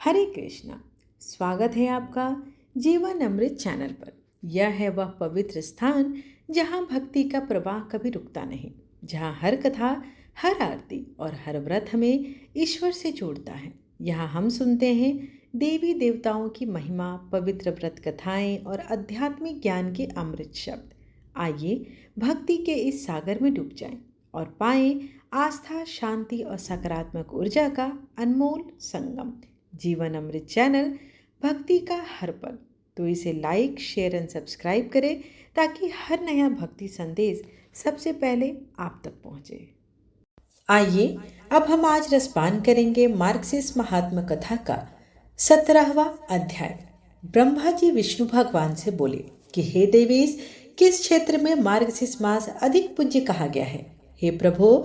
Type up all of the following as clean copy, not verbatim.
हरे कृष्णा। स्वागत है आपका जीवन अमृत चैनल पर। यह है वह पवित्र स्थान जहाँ भक्ति का प्रवाह कभी रुकता नहीं, जहाँ हर कथा, हर आरती और हर व्रत हमें ईश्वर से जोड़ता है। यहाँ हम सुनते हैं देवी देवताओं की महिमा, पवित्र व्रत कथाएं और आध्यात्मिक ज्ञान के अमृत शब्द। आइए भक्ति के इस सागर में डूब जाएं और पाएं आस्था, शांति और सकारात्मक ऊर्जा का अनमोल संगम। जीवन अमृत चैनल, भक्ति का हर पल। तो इसे लाइक, शेयर एंड सब्सक्राइब करें ताकि हर नया भक्ति संदेश सबसे पहले आप तक पहुंचे। आइए अब हम आज रसपान करेंगे मार्गशीर्ष महात्मा कथा का 17वां अध्याय। ब्रह्मा जी विष्णु भगवान से बोले कि हे देवेश, किस क्षेत्र में मार्गशीर्ष मास अधिक पूज्य कहा गया है? हे प्रभु,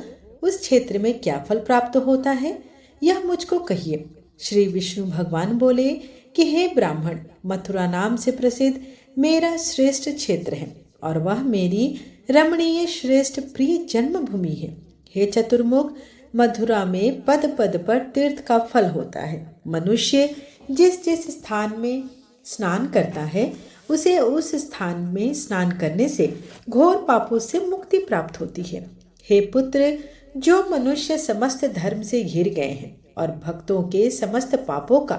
उस क्षेत्र में क्या फल प्राप्त होता है, यह मुझको कहिए। श्री विष्णु भगवान बोले कि हे ब्राह्मण, मथुरा नाम से प्रसिद्ध मेरा श्रेष्ठ क्षेत्र है और वह मेरी रमणीय श्रेष्ठ प्रिय जन्मभूमि है। हे चतुर्मुख, मथुरा में पद पद पर तीर्थ का फल होता है। मनुष्य जिस जिस स्थान में स्नान करता है उसे उस स्थान में स्नान करने से घोर पापों से मुक्ति प्राप्त होती है। हे पुत्र, जो मनुष्य समस्त धर्म से घिर गए हैं और भक्तों के समस्त पापों का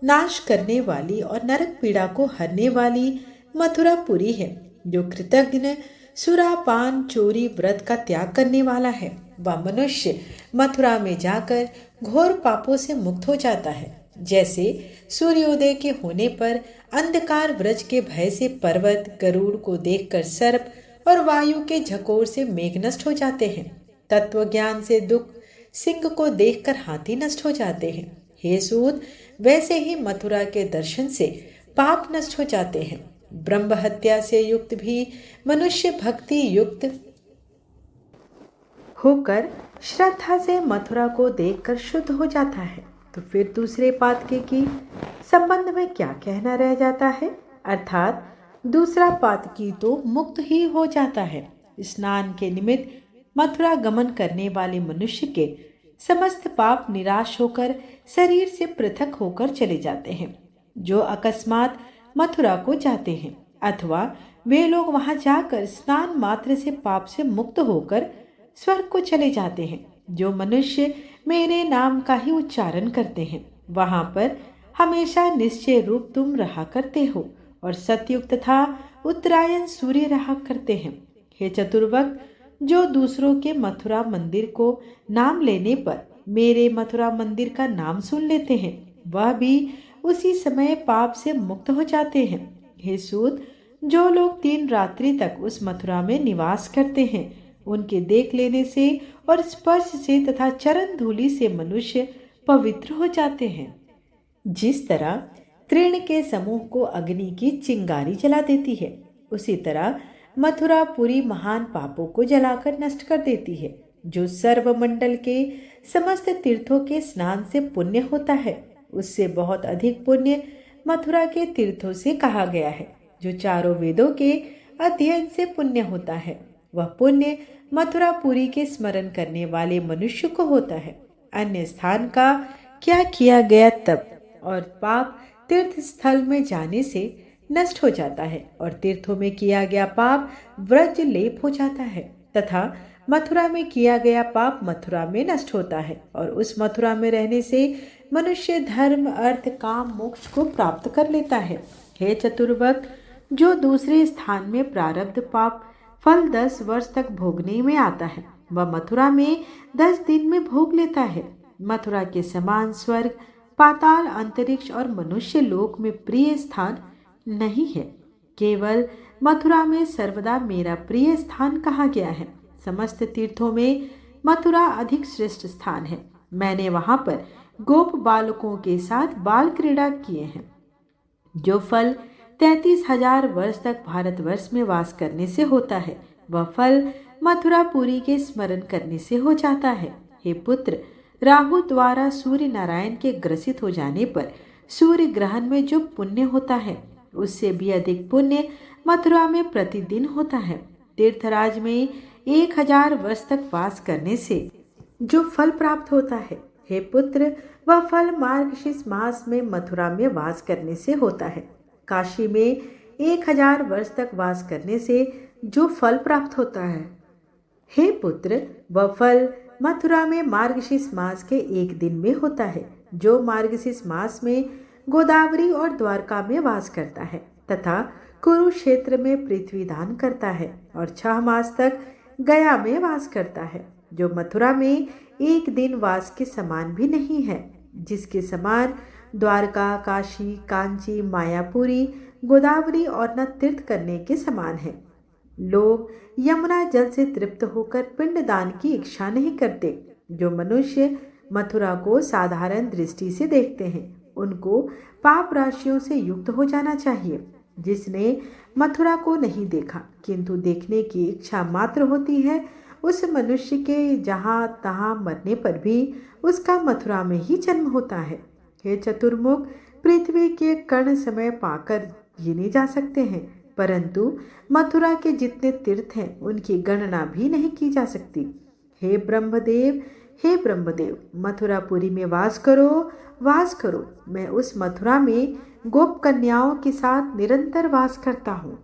नाश करने वाली और नरक पीड़ा को हरने वाली मथुरापुरी है, जो कृतज्ञ सुरापान चोरी व्रत का त्याग करने वाला है, वह मनुष्य मथुरा में जाकर घोर पापों से मुक्त हो जाता है। जैसे सूर्योदय के होने पर अंधकार व्रज के भय से पर्वत, गरुड़ को देखकर सर्प और वायु के झकोर से मेघ नष्ट हो जाते हैं, तत्व ज्ञान से दुख सिंह को देखकर हाथी नष्ट हो जाते हैं। हे सूत, वैसे ही मथुरा के दर्शन से पाप नष्ट हो जाते हैं। ब्रह्म हत्या से युक्त भी मनुष्य भक्ति युक्त होकर श्रद्धा से मथुरा को देखकर शुद्ध हो जाता है। तो फिर दूसरे पातके की संबंध में क्या कहना रह जाता है? अर्थात दूसरा पातकी तो मुक्त ही हो जाता है। स्नान के निमित्त मथुरा गमन करने वाले मनुष्य के समस्त पाप निराश होकर शरीर से पृथक होकर चले जाते हैं। जो अकस्मात मथुरा को जाते हैं अथवा वे लोग वहां जाकर स्नान मात्र से पाप से मुक्त होकर स्वर्ग को चले जाते हैं। जो मनुष्य मेरे नाम का ही उच्चारण करते हैं, वहां पर हमेशा निश्चय रूप तुम रहा करते हो और सतयुग तथा उत्तरायण सूर्य रहा करते हैं। हे चतुर्वक, जो दूसरों के मथुरा मंदिर को नाम लेने पर मेरे मथुरा मंदिर का नाम सुन लेते हैं, वह भी उसी समय पाप से मुक्त हो जाते हैं। हे सूत, जो लोग 3 रात्रि तक उस मथुरा में निवास करते हैं, उनके देख लेने से और स्पर्श से तथा चरण धूलि से मनुष्य पवित्र हो जाते हैं। जिस तरह तृण के समूह को अग्नि की चिंगारी जला देती है, उसी तरह मथुरापुरी महान पापों को जलाकर नष्ट कर देती है। जो सर्वमंडल के समस्त तीर्थों के स्नान से पुण्य होता है, उससे बहुत अधिक पुण्य मथुरा के तीर्थों से कहा गया है। जो चारों वेदों के अध्ययन से पुण्य होता है, वह पुण्य मथुरापुरी के स्मरण करने वाले मनुष्य को होता है। अन्य स्थान का क्या किया गया तप और पाप तीर्थ स्थल में जाने से नष्ट हो जाता है और तीर्थों में किया गया पाप व्रज लेप हो जाता है, तथा मथुरा में किया गया पाप मथुरा में नष्ट होता है और उस मथुरा में रहने से मनुष्य धर्म, अर्थ, काम, मोक्ष को प्राप्त कर लेता है। हे चतुर्वक, जो दूसरे स्थान में प्रारब्ध पाप फल 10 वर्ष तक भोगने में आता है, वह मथुरा में 10 दिन में भोग लेता है। मथुरा के समान स्वर्ग, पाताल, अंतरिक्ष और मनुष्य लोक में प्रिय स्थान नहीं है। केवल मथुरा में सर्वदा मेरा प्रिय स्थान कहा गया है। समस्त तीर्थों में मथुरा अधिक श्रेष्ठ स्थान है। मैंने वहां पर गोप बालकों के साथ बाल क्रीड़ा किए हैं। जो फल 33,000 वर्ष तक भारतवर्ष में वास करने से होता है, वह फल मथुरापुरी के स्मरण करने से हो जाता है। हे पुत्र, राहु द्वारा सूर्य नारायण के ग्रसित हो जाने पर सूर्य ग्रहण में जो पुण्य होता है, उससे भी अधिक पुण्य मथुरा में प्रतिदिन होता है। तीर्थराज में 1000 वर्ष तक वास करने से जो फल प्राप्त होता है, हे पुत्र, वह फल मार्गशीर्ष मास में मथुरा में वास करने से होता है। काशी में 1000 वर्ष तक वास करने से जो फल प्राप्त होता है। हे पुत्र, वह फल मथुरा में मार्गशीर्ष मास के एक दिन में होता है, जो मार्गशीर्ष मास में गोदावरी और द्वारका में वास करता है तथा कुरुक्षेत्र में पृथ्वी दान करता है और 6 मास तक गया में वास करता है, जो मथुरा में एक दिन वास के समान भी नहीं है, जिसके समान द्वारका, काशी, कांची, मायापुरी, गोदावरी और न तीर्थ करने के समान है। लोग यमुना जल से तृप्त होकर पिंडदान की इच्छा नहीं करते। जो मनुष्य मथुरा को साधारण दृष्टि से देखते हैं, उनको पाप राशियों से युक्त हो जाना चाहिए। जिसने मथुरा को नहीं देखा किंतु देखने की इच्छा मात्र होती है, उस मनुष्य के जहाँ तहाँ मरने पर भी उसका मथुरा में ही जन्म होता है। हे चतुर्मुख, पृथ्वी के कण समय पाकर गिने जा सकते हैं, परंतु मथुरा के जितने तीर्थ हैं उनकी गणना भी नहीं की जा सकती। हे ब्रह्मदेव, हे ब्रह्मदेव, मथुरापुरी में वास करो, वास करो। मैं उस मथुरा में गोप कन्याओं के साथ निरंतर वास करता हूँ।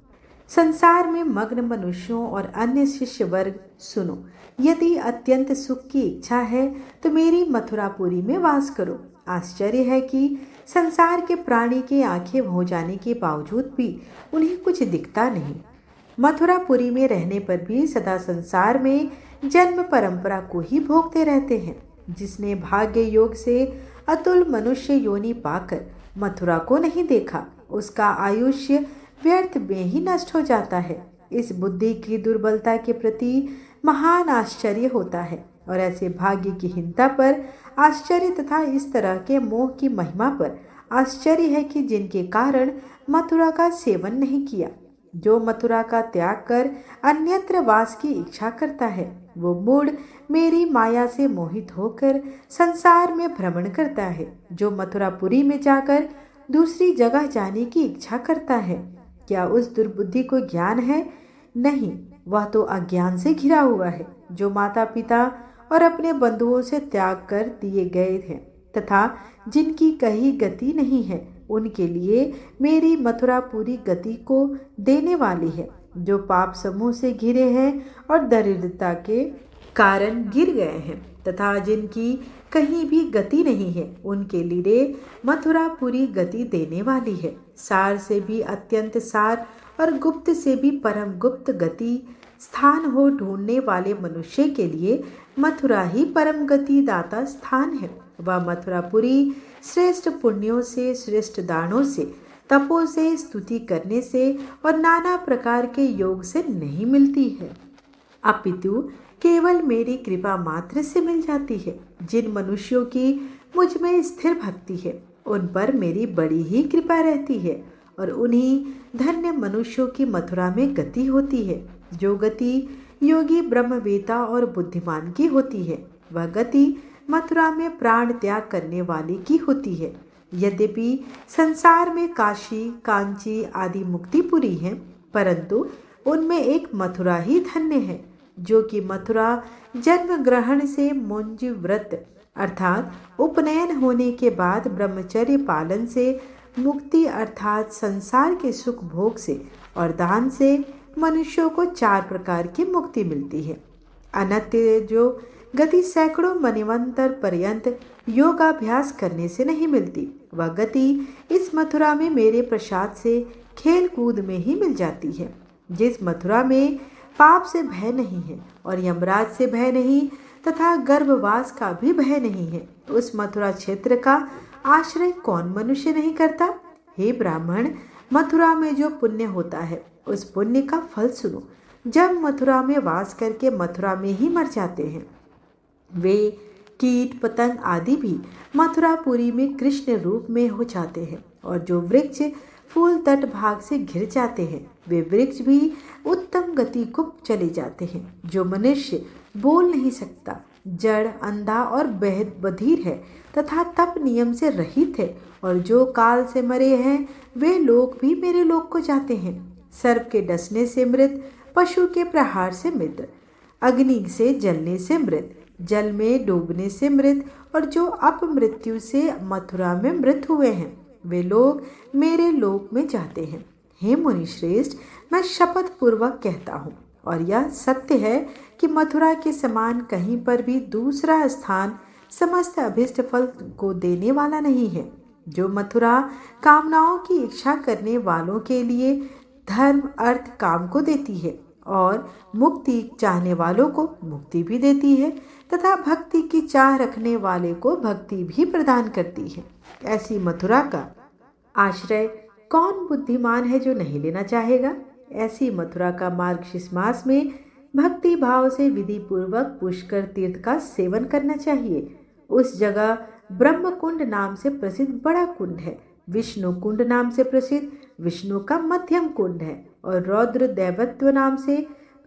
संसार में मग्न मनुष्यों और अन्य शिष्य वर्ग, सुनो, यदि अत्यंत सुख की इच्छा है तो मेरी मथुरापुरी में वास करो। आश्चर्य है कि संसार के प्राणी के आंखें हो जाने के बावजूद भी उन्हें कुछ दिखता नहीं। मथुरापुरी में रहने पर भी सदा संसार में जन्म परंपरा को ही भोगते रहते हैं। जिसने भाग्य योग से अतुल मनुष्य योनि पाकर मथुरा को नहीं देखा, उसका आयुष्य व्यर्थ में ही नष्ट हो जाता है। इस बुद्धि की दुर्बलता के प्रति महान आश्चर्य होता है और ऐसे भाग्य की हीनता पर आश्चर्य तथा इस तरह के मोह की महिमा पर आश्चर्य है कि जिनके कारण मथुरा का सेवन नहीं किया। जो मथुरा का त्याग कर अन्यत्र वास की इच्छा करता है, वो मूढ़ मेरी माया से मोहित होकर संसार में भ्रमण करता है। जो मथुरापुरी में जाकर दूसरी जगह जाने की इच्छा करता है, क्या उस दुर्बुद्धि को ज्ञान है? नहीं, वह तो अज्ञान से घिरा हुआ है। जो माता पिता और अपने बंधुओं से त्याग कर दिए गए हैं तथा जिनकी कहीं गति नहीं है, उनके लिए मेरी मथुरापुरी गति को देने वाली है। जो पाप समूह से घिरे हैं और दरिद्रता के कारण गिर गए हैं तथा जिनकी कहीं भी गति नहीं है, उनके लिए मथुरापुरी गति देने वाली है। सार से भी अत्यंत सार और गुप्त से भी परम गुप्त गति स्थान हो ढूंढने वाले मनुष्य के लिए मथुरा ही परम गति दाता स्थान है। वह मथुरापुरी श्रेष्ठ पुण्यों से, श्रेष्ठ दानों से, तपों से, स्तुति करने से और नाना प्रकार के योग से नहीं मिलती है, अपितु केवल मेरी कृपा मात्र से मिल जाती है। जिन मनुष्यों की मुझ में स्थिर भक्ति है, उन पर मेरी बड़ी ही कृपा रहती है और उन्हीं धन्य मनुष्यों की मथुरा में गति होती है। जो गति योगी ब्रह्मवेता और बुद्धिमान की होती है, वह गति मथुरा में प्राण त्याग करने वाले की होती है। यद्यपि संसार में काशी, कांची आदि मुक्तिपुरी हैं, परंतु उनमें एक मथुरा ही धन्य है, जो कि मथुरा जन्म ग्रहण से मुंज व्रत अर्थात उपनयन होने के बाद ब्रह्मचर्य पालन से मुक्ति अर्थात संसार के सुख भोग से और दान से मनुष्यों को 4 प्रकार की मुक्ति मिलती है। अनत्य जो गति सैकड़ों मन्वंतर पर्यंत योगाभ्यास करने से नहीं मिलती, वह गति इस मथुरा में मेरे प्रसाद से खेल कूद में ही मिल जाती है। जिस मथुरा में पाप से भय नहीं है और यमराज से भय नहीं तथा गर्भवास का भी भय नहीं है, उस मथुरा क्षेत्र का आश्रय कौन मनुष्य नहीं करता? हे ब्राह्मण, मथुरा में जो पुण्य होता है, उस पुण्य का फल सुनो। जब मथुरा में वास करके मथुरा में ही मर जाते हैं, वे कीट पतंग आदि भी मथुरापुरी में कृष्ण रूप में हो जाते हैं और जो वृक्ष फूल तट भाग से घिर जाते हैं, वे वृक्ष भी उत्तम गति को चले जाते हैं। जो मनुष्य बोल नहीं सकता, जड़, अंधा और बधिर है तथा तप नियम से रहित है और जो काल से मरे हैं, वे लोग भी मेरे लोक को जाते हैं। सर्प के डसने से मृत, पशु के प्रहार से मृत, अग्नि से जलने से मृत, जल में डूबने से मृत और जो अपमृत्यु से मथुरा में मृत हुए हैं, वे लोग मेरे लोक में जाते हैं। हे मुनि श्रेष्ठ, मैं शपथ पूर्वक कहता हूँ और यह सत्य है कि मथुरा के समान कहीं पर भी दूसरा स्थान समस्त अभिष्ट फल को देने वाला नहीं है। जो मथुरा कामनाओं की इच्छा करने वालों के लिए धर्म अर्थ काम को देती है और मुक्ति चाहने वालों को मुक्ति भी देती है तथा भक्ति की चाह रखने वाले को भक्ति भी प्रदान करती है, ऐसी मथुरा का आश्रय कौन बुद्धिमान है जो नहीं लेना चाहेगा। ऐसी मथुरा का मार्गशीर्ष मास में भक्ति भाव से विधि पूर्वक पुष्कर तीर्थ का सेवन करना चाहिए। उस जगह ब्रह्म कुंड नाम से प्रसिद्ध बड़ा कुंड है, विष्णु कुंड नाम से प्रसिद्ध विष्णु का मध्यम कुंड है और रौद्र दैवत्व नाम से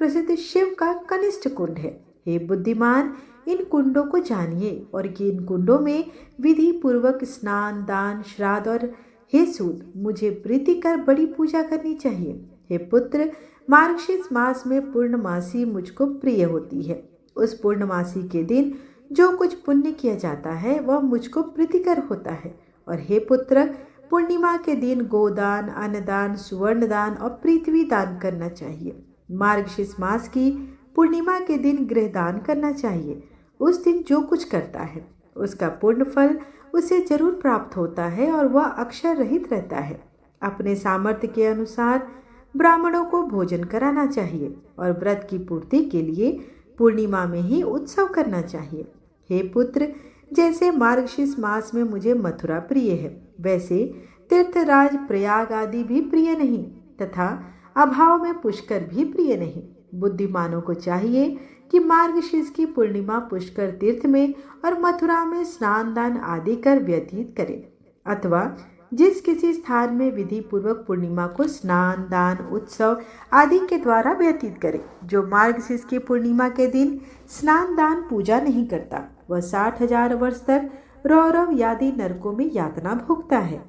प्रसिद्ध शिव का कनिष्ठ कुंड है। हे बुद्धिमान, इन कुंडों को जानिए और कि इन कुंडों में विधि पूर्वक स्नान दान श्राद्ध और हे सूत, मुझे प्रीति कर बड़ी पूजा करनी चाहिए। हे पुत्र, मार्गशीर्ष मास में पूर्णमासी मुझको प्रिय होती है। उस पूर्णमासी के दिन जो कुछ पुण्य किया जाता है वह मुझको प्रीतिकर होता है। और हे पुत्र, पूर्णिमा के दिन गोदान, अन्नदान, सुवर्ण दान और पृथ्वी दान करना चाहिए। मार्गशीर्ष मास की पूर्णिमा के दिन गृह दान करना चाहिए। उस दिन जो कुछ करता है उसका पूर्ण फल उसे जरूर प्राप्त होता है और वह अक्षर रहित रहता है। अपने सामर्थ्य के अनुसार ब्राह्मणों को भोजन कराना चाहिए और व्रत की पूर्ति के लिए पूर्णिमा में ही उत्सव करना चाहिए। हे पुत्र, जैसे मार्गशीर्ष मास में मुझे मथुरा प्रिय है, वैसे तीर्थराज प्रयाग आदि भी प्रिय नहीं तथा अभाव में पुष्कर भी प्रिय नहीं। बुद्धिमानों को चाहिए कि मार्गशीर्ष की पूर्णिमा पुष्कर तीर्थ में और मथुरा में स्नान दान आदि कर व्यतीत करें, अथवा जिस किसी स्थान में विधि पूर्वक पूर्णिमा को स्नान दान उत्सव आदि के द्वारा व्यतीत करे। जो मार्गशीर्ष की पूर्णिमा के दिन स्नान दान पूजा नहीं करता वह 60,000 वर्ष तक रौरव आदि नरकों में यातना भोगता है।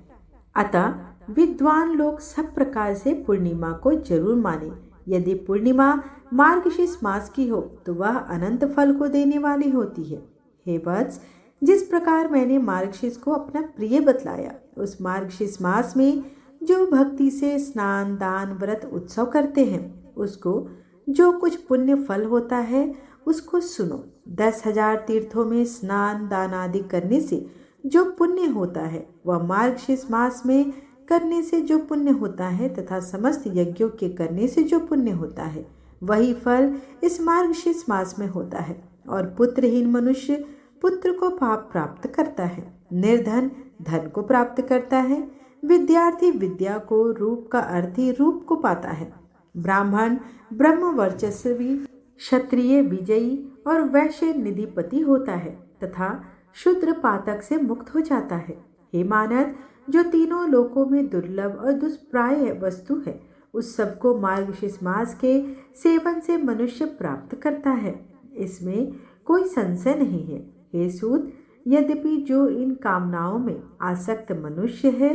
अतः विद्वान लोग सब प्रकार से पूर्णिमा को जरूर माने। यदि पूर्णिमा मार्गशीर्ष मास की हो तो वह अनंत फल को देने वाली होती है। हे वत्स, जिस प्रकार मैंने मार्गशीर्ष को अपना प्रिय बतलाया, उस मार्गशीर्ष मास में जो भक्ति से स्नान दान व्रत उत्सव करते हैं उसको जो कुछ पुण्य फल होता है उसको सुनो। 10,000 तीर्थों में स्नान दान आदि करने से जो पुण्य होता है वह मार्गशीर्ष मास में करने से जो पुण्य होता है तथा समस्त यज्ञों के करने से जो पुण्य होता है वही फल इस मार्गशीर्ष मास में होता है। और पुत्रहीन मनुष्य पुत्र को पाप प्राप्त करता है, निर्धन धन को प्राप्त करता है, विद्यार्थी विद्या को, रूप का अर्थी रूप को पाता है, ब्राह्मण ब्रह्म वर्चस्वी, क्षत्रिय विजयी और वैश्य निधिपति होता है तथा शूद्र पातक से मुक्त हो जाता है। हे मानव, जो तीनों लोकों में दुर्लभ और दुष्प्राय वस्तु है उस सबको मार्गशीर्ष मास के सेवन से मनुष्य प्राप्त करता है, इसमें कोई संशय नहीं है। हे सूत, यद्यपि जो इन कामनाओं में आसक्त मनुष्य है,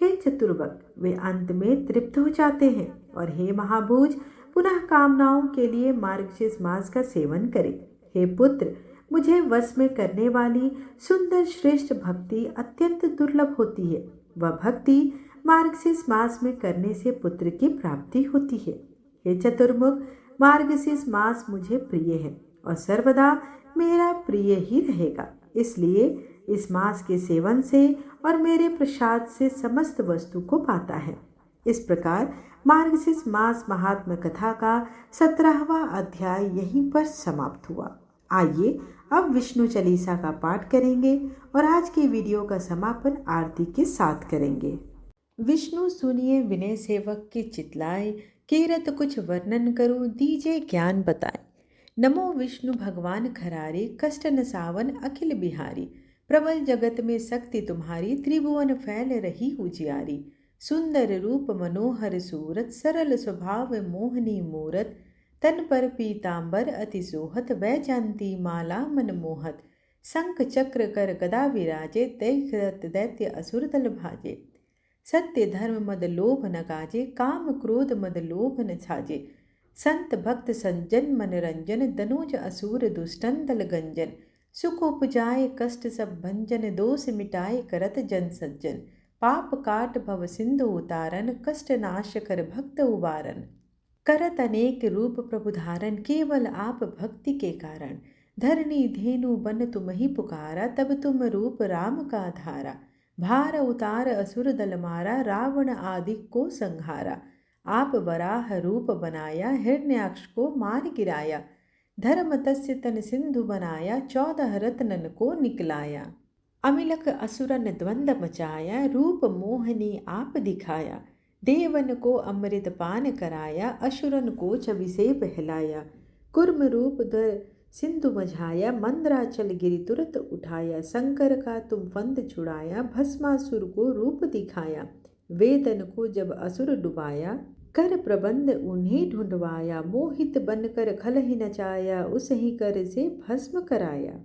हे चतुर्वक, वे अंत में तृप्त हो जाते हैं। और हे महाभुज, पुनः कामनाओं के लिए मार्गशीर्ष मास का सेवन करें। हे पुत्र, मुझे वश में करने वाली सुंदर श्रेष्ठ भक्ति अत्यंत दुर्लभ होती है। वह भक्ति मार्गशीर्ष मास में करने से पुत्र की प्राप्ति होती है। हे चतुर्मुख, मार्गशीर्ष मास मुझे प्रिय है और सर्वदा मेरा प्रिय ही रहेगा। इसलिए इस मास के सेवन से और मेरे प्रसाद से समस्त वस्तु को पाता है। इस प्रकार मार्गशीर्ष मास महात्म कथा का 17वां अध्याय यहीं पर समाप्त हुआ। आइए अब विष्णु चालीसा का पाठ करेंगे और आज की वीडियो का समापन आरती के साथ करेंगे। विष्णु सुनिए विनय सेवक की चितलाए, कीरत कुछ वर्णन करूं दीजिए ज्ञान बताए। नमो विष्णु भगवान खरारे, कष्ट नसावन अखिल बिहारी। प्रबल जगत में शक्ति तुम्हारी, त्रिभुवन फैल रही उजियारी। सुंदर रूप मनोहर सूरत, सरल स्वभाव मोहनी मूरत। तन पर पीतांबर अति सोहत, वैजयंती माला मन मोहत। शंख चक्र कर गदा विराजे, दैत्य दैत्य असुर दल भाजे। सत्य धर्म मद लोभ न काजे, काम क्रोध मद लोभ न छाजे। संत भक्त सज्जन मनरंजन दनुज असुर दुष्टंदल गंजन सुख उपजाए कष्ट सब भंजन दोष मिटाए करत जन सज्जन पाप काट भव सिंधु उतारन कष्ट नाश कर भक्त उबारन करत अनेक रूप प्रभु धारण केवल आप भक्ति के कारण धरनी धेनु बन तुम ही पुकारा तब तुम रूप राम का धारा भार उतार असुर दल मारा रावण आदि को संहारा आप वराह रूप बनाया हिरण्याक्ष को मार गिराया धर्म तस्य तन सिंधु बनाया 14 रत्नन को निकलाया अमिलक असुरन द्वंद मचाया रूप मोहनी आप दिखाया देवन को अमृत पान कराया असुरन को छवि से बहलाया कुर्म रूप धर सिंधु मझाया मंद्राचल गिरि तुरत उठाया शंकर का तुम फंद छुड़ाया भस्मासुर को रूप दिखाया वेदन को जब असुर डुबाया कर प्रबंध उन्हें ढूंढवाया मोहित बनकर खल ही नचाया उस ही कर से भस्म कराया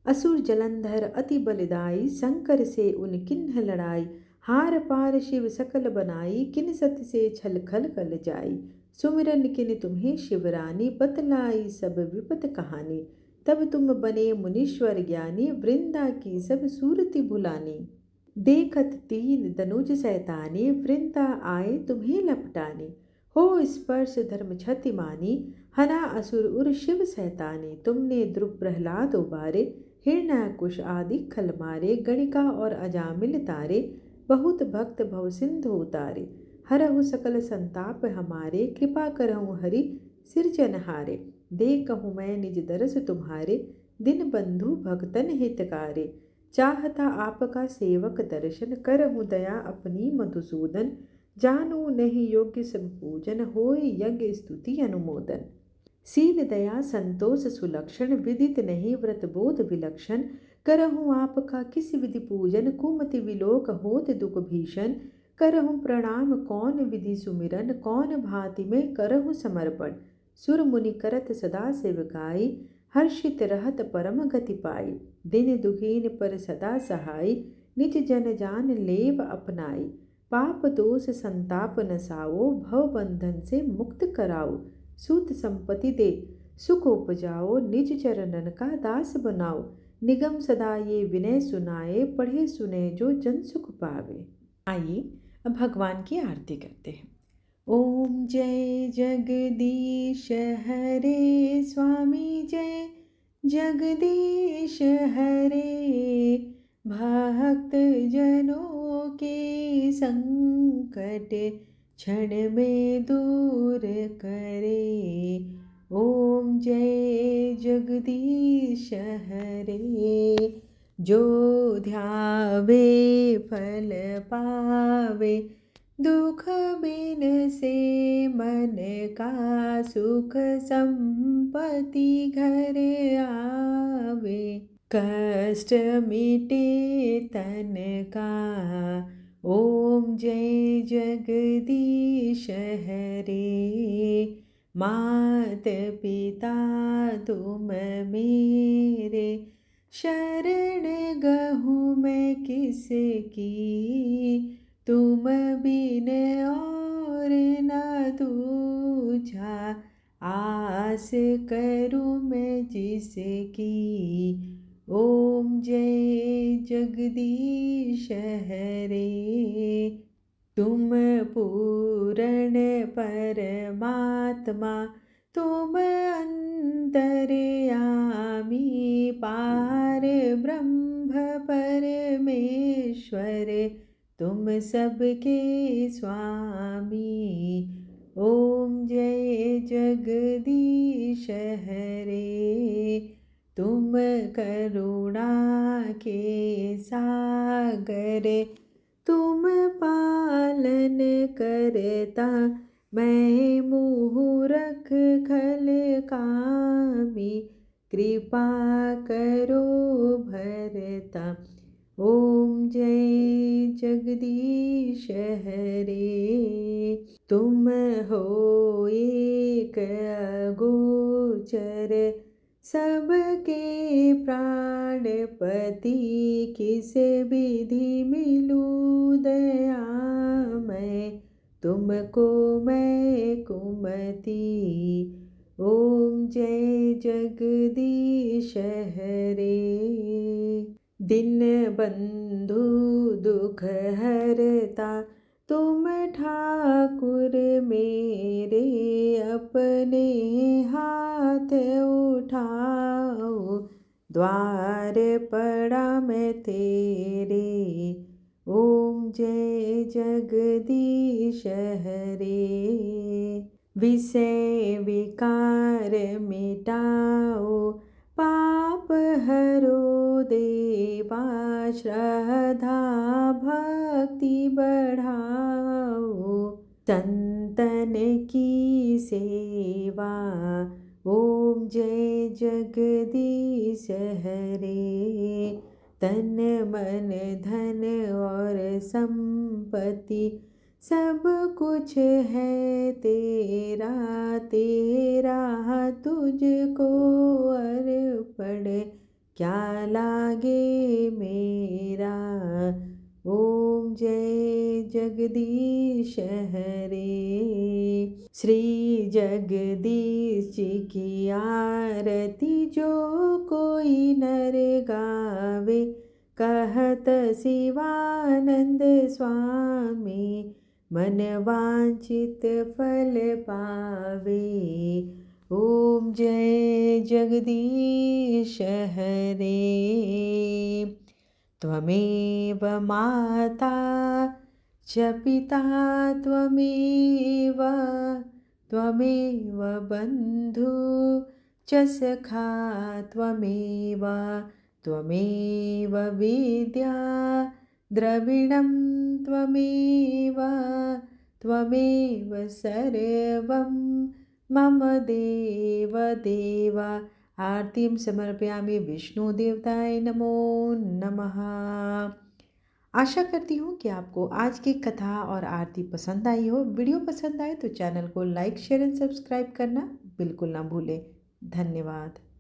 असुर जलंधर अति बलिदाई शंकर से उन किन्ह लड़ाई हार पार शिव सकल बनाई किन सत से छल खल कल जाई सुमिरन किन तुम्हें शिवरानी बतलाई सब विपत कहानी तब तुम बने मुनीश्वर ज्ञानी वृंदा की सब सूरति भुलानी देखत तीन दनुज सैतानी वृंदा आए तुम्हें लपटानी हो स्पर्श धर्म क्षति मानी हना असुर उर शिव सैतानी तुमने ध्रुव प्रहलाद उबारे हिरण्याकुश आदि खल मारे गणिका और अजामिल तारे बहुत भक्त भव सिंधु उतारे हरहु सकल संताप हमारे कृपा करहु हरि सिरजनहारे देखहु मैं निज दरस तुम्हारे दिन बंधु भक्तन हितकारे चाहता आपका सेवक दर्शन करहु दया अपनी मधुसूदन जानू नहीं योग्य सब पूजन होय यज्ञ स्तुति अनुमोदन सील दया संतोष सुलक्षण विदित नहीं व्रत बोध विलक्षण करहूँ आपका किस विधि पूजन कुमति विलोक होत दुख भीषण करहूँ प्रणाम कौन विधि सुमिरन कौन भांति में करहूँ समर्पण सुर मुनि करत सदा सेवकाई हर्षित रहत परम गति पाई दिन दुखीन पर सदा सहाय निज जन जान लेव अपनाई पाप दोष संताप नसाओ भव बंधन से मुक्त कराओ सूत संपत्ति दे सुख उपजाओ निज चरणन का दास बनाओ निगम सदा ये विनय सुनाए पढ़े सुने जो जन सुख पावे। आइए अब भगवान की आरती करते हैं। ओम जय जगदीश हरे स्वामी जय जगदीश हरे भक्त जनों के संकट क्षण में दूर करे ओम जय जगदीश हरे जो ध्यावे फल पावे दुख बिन से मन का सुख संपत्ति घर आवे कष्ट मिटे तन का ओम जय जगदीश हरे मात पिता तुम मेरे शरण गहूँ मैं किसकी तुम बिन और न दूजा आस करूँ मैं जिसकी ओम जय जगदीश हरे तुम पूर्ण परमात्मा तुम अंतर्यामी पार ब्रह्म परमेश्वर तुम सबके स्वामी ओम जय जगदीश हरे तुम करुणा के सागर तुम पालन करता मैं मुँह रख खल कामी कृपा करो भरता ओम जय जगदीश हरे तुम हो एक अगोचर सबके प्राणपति किस विधि मिलूं दया मैं तुम तुमको मैं कुमति। ओम जय जगदीश हरे। दिन बंधु दुख हरता तुम ठाकुर मेरे, अपने हाथ उठाओ द्वार पड़ा मैं तेरे। ओम जय जगदीश हरे। विषय विकार मिटाओ पाप हरो देवा, श्रद्धा भक्ति बढ़ाओ संतन की सेवा। ओम जय जगदीश हरे। तन मन धन और संपत्ति सब कुछ है तेरा, तेरा तुझको अर्पण क्या लागे मेरा। ओम जय जगदीश हरे। श्री जगदीश जी की आरती जो कोई नर गावे, कहत शिवानंद स्वामी मन वांछित फल पावे। ओम जय जगदीश हरे। त्वमेव माता च पिता त्वमेव, त्वमेव बन्धु च सखा त्वमेव, त्वमेव विद्या द्रविणं त्वमेव, त्वमेव सर्वं मम देव देव। आरतीं समर्पयामि विष्णुदेवताय नमो नमः। आशा करती हूँ कि आपको आज की कथा और आरती पसंद आई हो। वीडियो पसंद आए तो चैनल को लाइक शेयर एंड सब्सक्राइब करना बिल्कुल ना भूलें। धन्यवाद।